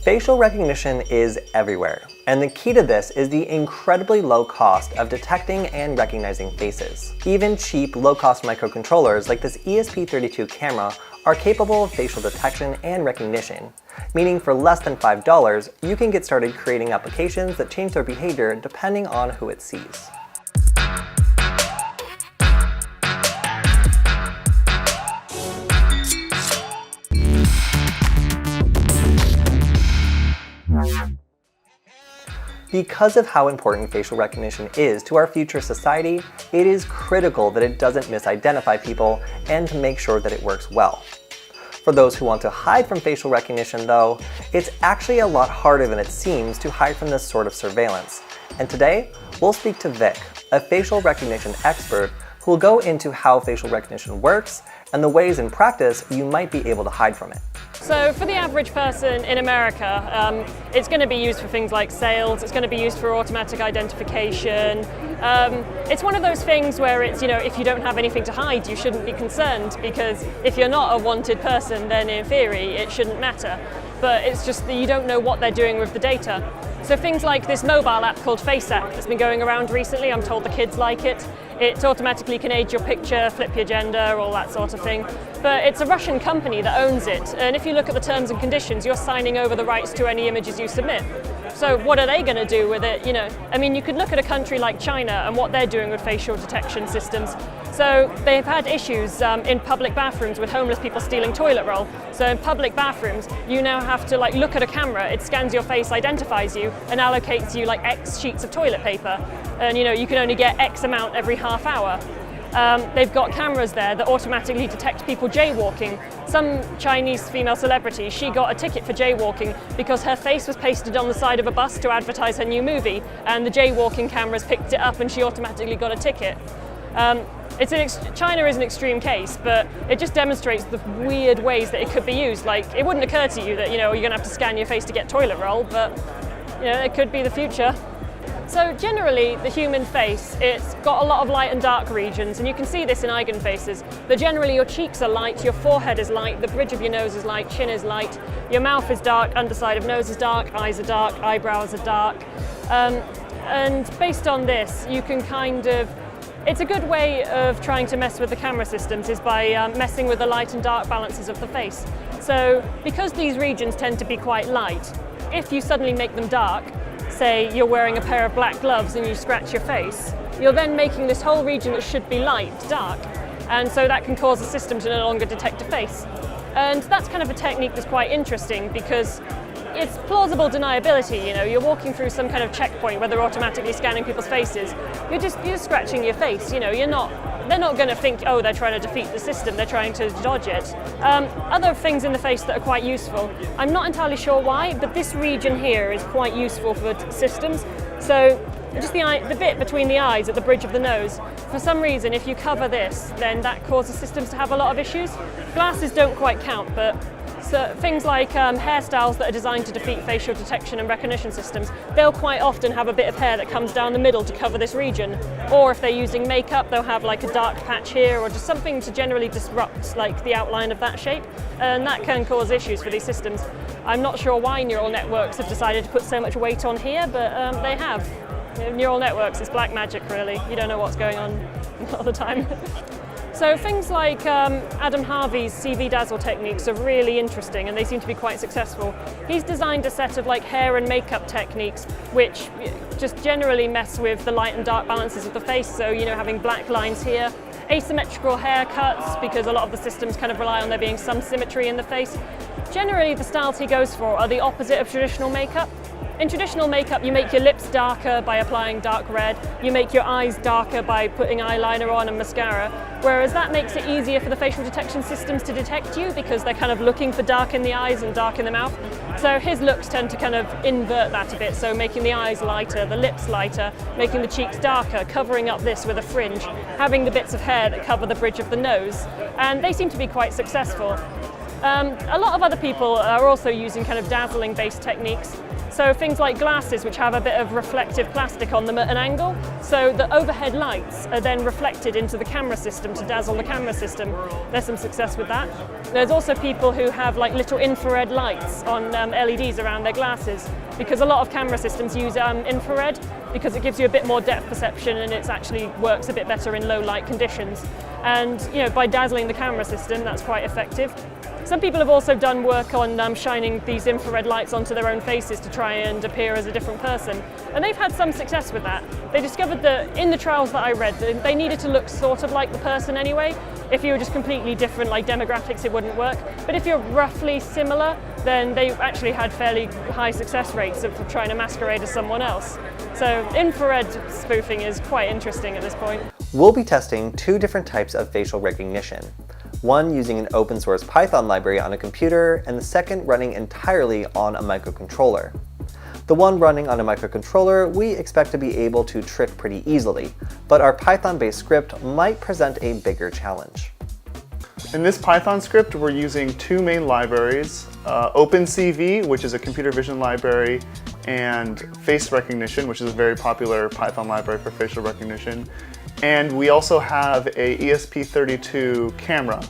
Facial recognition is everywhere, and the key to this is the incredibly low cost of detecting and recognizing faces. Even cheap, low-cost microcontrollers like this ESP32 camera are capable of facial detection and recognition, meaning for less than $5, you can get started creating applications that change their behavior depending on who it sees. Because of how important facial recognition is to our future society, it is critical that it doesn't misidentify people and to make sure that it works well. For those who want to hide from facial recognition though, it's actually a lot harder than it seems to hide from this sort of surveillance. And today, we'll speak to Vic, a facial recognition expert who will go into how facial recognition works and the ways in practice you might be able to hide from it. So for the average person in America, it's going to be used for things like sales, it's going to be used for automatic identification. It's one of those things where it's, if you don't have anything to hide, you shouldn't be concerned, because if you're not a wanted person, then in theory it shouldn't matter. But it's just that you don't know what they're doing with the data. So things like this mobile app called FaceApp that's been going around recently, I'm told the kids like it. It automatically can age your picture, flip your gender, all that sort of thing. But it's a Russian company that owns it, and if you look at the terms and conditions, you're signing over the rights to any images you submit. So what are they going to do with it? You could look at a country like China and what they're doing with facial detection systems. So they've had issues in public bathrooms with homeless people stealing toilet roll. So in public bathrooms, you now have to look at a camera, it scans your face, identifies you, and allocates you X sheets of toilet paper. And you can only get X amount every half hour. They've got cameras there that automatically detect people jaywalking. Some Chinese female celebrity, she got a ticket for jaywalking because her face was pasted on the side of a bus to advertise her new movie, and the jaywalking cameras picked it up and she automatically got a ticket. China is an extreme case, but it just demonstrates the weird ways that it could be used. It wouldn't occur to you that you're going to have to scan your face to get toilet roll, but it could be the future. So generally, the human face, it's got a lot of light and dark regions, and you can see this in eigen faces. But generally, your cheeks are light, your forehead is light, the bridge of your nose is light, chin is light, your mouth is dark, underside of nose is dark, eyes are dark, eyebrows are dark. And based on this, you can it's a good way of trying to mess with the camera systems is by messing with the light and dark balances of the face. So because these regions tend to be quite light, if you suddenly make them dark, say you're wearing a pair of black gloves and you scratch your face, you're then making this whole region that should be light dark. And so that can cause the system to no longer detect a face. And that's kind of a technique that's quite interesting because it's plausible deniability. You're walking through some kind of checkpoint where they're automatically scanning people's faces. You're just scratching your face. They're not going to think, oh, they're trying to defeat the system, they're trying to dodge it. Other things in the face that are quite useful, I'm not entirely sure why, but this region here is quite useful for systems. So just the bit between the eyes at the bridge of the nose, for some reason, if you cover this, then that causes systems to have a lot of issues. Glasses don't quite count, but so things like hairstyles that are designed to defeat facial detection and recognition systems, they'll quite often have a bit of hair that comes down the middle to cover this region. Or if they're using makeup, they'll have a dark patch here or just something to generally disrupt the outline of that shape. And that can cause issues for these systems. I'm not sure why neural networks have decided to put so much weight on here, but they have. Neural networks is black magic, really. You don't know what's going on all the time. So things like Adam Harvey's CV Dazzle techniques are really interesting, and they seem to be quite successful. He's designed a set of hair and makeup techniques which just generally mess with the light and dark balances of the face, so having black lines here, asymmetrical haircuts, because a lot of the systems kind of rely on there being some symmetry in the face. Generally, the styles he goes for are the opposite of traditional makeup. In traditional makeup, you make your lips darker by applying dark red, you make your eyes darker by putting eyeliner on and mascara, whereas that makes it easier for the facial detection systems to detect you because they're kind of looking for dark in the eyes and dark in the mouth. So his looks tend to kind of invert that a bit, so making the eyes lighter, the lips lighter, making the cheeks darker, covering up this with a fringe, having the bits of hair that cover the bridge of the nose, and they seem to be quite successful. A lot of other people are also using kind of dazzling based techniques. So things like glasses, which have a bit of reflective plastic on them at an angle, so the overhead lights are then reflected into the camera system to dazzle the camera system. There's some success with that. There's also people who have like little infrared lights on LEDs around their glasses, because a lot of camera systems use infrared because it gives you a bit more depth perception and it actually works a bit better in low light conditions. And by dazzling the camera system, that's quite effective. Some people have also done work on shining these infrared lights onto their own faces to try and appear as a different person. And they've had some success with that. They discovered that in the trials that I read, they needed to look sort of like the person anyway. If you were just completely different, like demographics, it wouldn't work. But if you're roughly similar, then they actually had fairly high success rates of trying to masquerade as someone else. So infrared spoofing is quite interesting at this point. We'll be testing 2 different types of facial recognition. One using an open source Python library on a computer, and the second running entirely on a microcontroller. The one running on a microcontroller we expect to be able to trick pretty easily, but our Python-based script might present a bigger challenge. In this Python script, we're using 2 main libraries, OpenCV, which is a computer vision library, and face recognition, which is a very popular Python library for facial recognition. And we also have a ESP32 camera.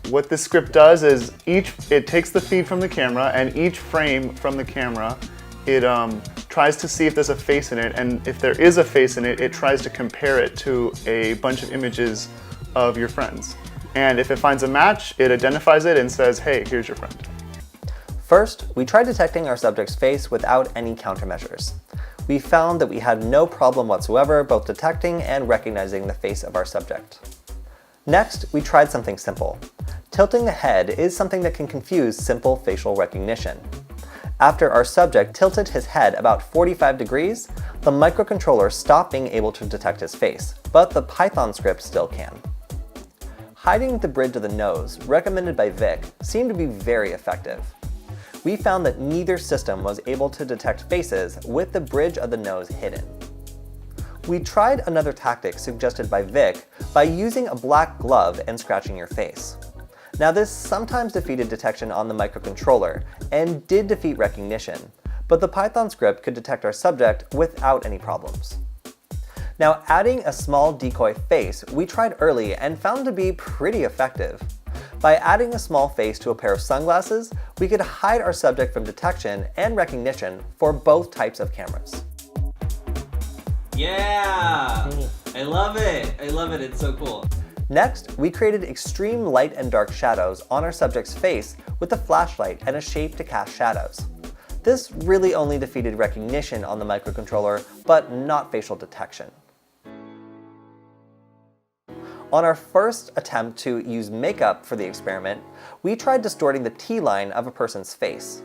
What this script does is it takes the feed from the camera, and each frame from the camera, it tries to see if there's a face in it, and if there is a face in it, it tries to compare it to a bunch of images of your friends. And if it finds a match, it identifies it and says, hey, here's your friend. First, we tried detecting our subject's face without any countermeasures. We found that we had no problem whatsoever both detecting and recognizing the face of our subject. Next, we tried something simple. Tilting the head is something that can confuse simple facial recognition. After our subject tilted his head about 45 degrees, the microcontroller stopped being able to detect his face, but the Python script still can. Hiding the bridge of the nose, recommended by Vic, seemed to be very effective. We found that neither system was able to detect faces with the bridge of the nose hidden. We tried another tactic suggested by Vic by using a black glove and scratching your face. Now this sometimes defeated detection on the microcontroller and did defeat recognition, but the Python script could detect our subject without any problems. Now adding a small decoy face we tried early and found to be pretty effective. By adding a small face to a pair of sunglasses, we could hide our subject from detection and recognition for both types of cameras. Yeah! I love it! I love it, it's so cool. Next, we created extreme light and dark shadows on our subject's face with a flashlight and a shape to cast shadows. This really only defeated recognition on the microcontroller, but not facial detection. On our first attempt to use makeup for the experiment, we tried distorting the T-line of a person's face.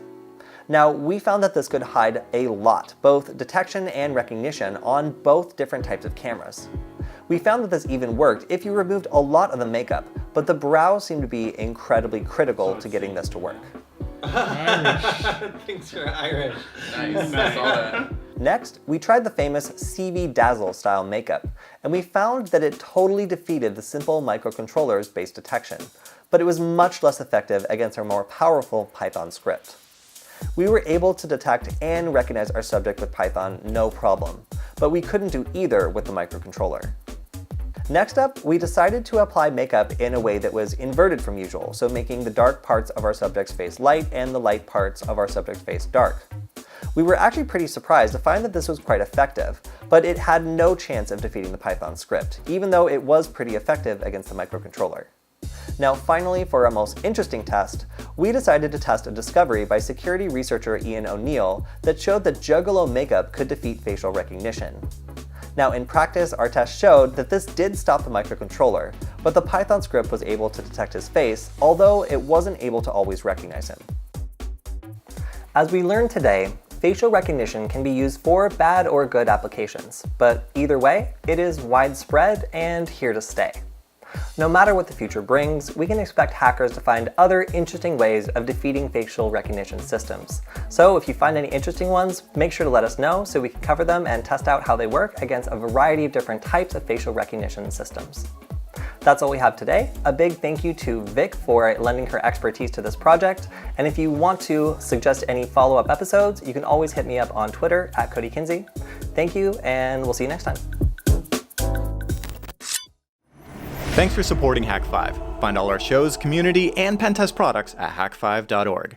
Now, we found that this could hide a lot, both detection and recognition, on both different types of cameras. We found that this even worked if you removed a lot of the makeup, but the brows seemed to be incredibly critical to getting this to work. Thanks for Irish. Nice. I saw that. Next, we tried the famous CV Dazzle style makeup, and we found that it totally defeated the simple microcontroller's base detection, but it was much less effective against our more powerful Python script. We were able to detect and recognize our subject with Python no problem, but we couldn't do either with the microcontroller. Next up, we decided to apply makeup in a way that was inverted from usual, so making the dark parts of our subject's face light and the light parts of our subject's face dark. We were actually pretty surprised to find that this was quite effective, but it had no chance of defeating the Python script, even though it was pretty effective against the microcontroller. Now finally, for our most interesting test, we decided to test a discovery by security researcher Ian O'Neill that showed that Juggalo makeup could defeat facial recognition. Now in practice, our test showed that this did stop the microcontroller, but the Python script was able to detect his face, although it wasn't able to always recognize him. As we learned today, facial recognition can be used for bad or good applications, but either way, it is widespread and here to stay. No matter what the future brings, we can expect hackers to find other interesting ways of defeating facial recognition systems. So if you find any interesting ones, make sure to let us know so we can cover them and test out how they work against a variety of different types of facial recognition systems. That's all we have today. A big thank you to Vic for lending her expertise to this project. And if you want to suggest any follow-up episodes, you can always hit me up on Twitter at Cody Kinsey. Thank you, and we'll see you next time. Thanks for supporting Hak5. Find all our shows, community, and pentest products at hak5.org.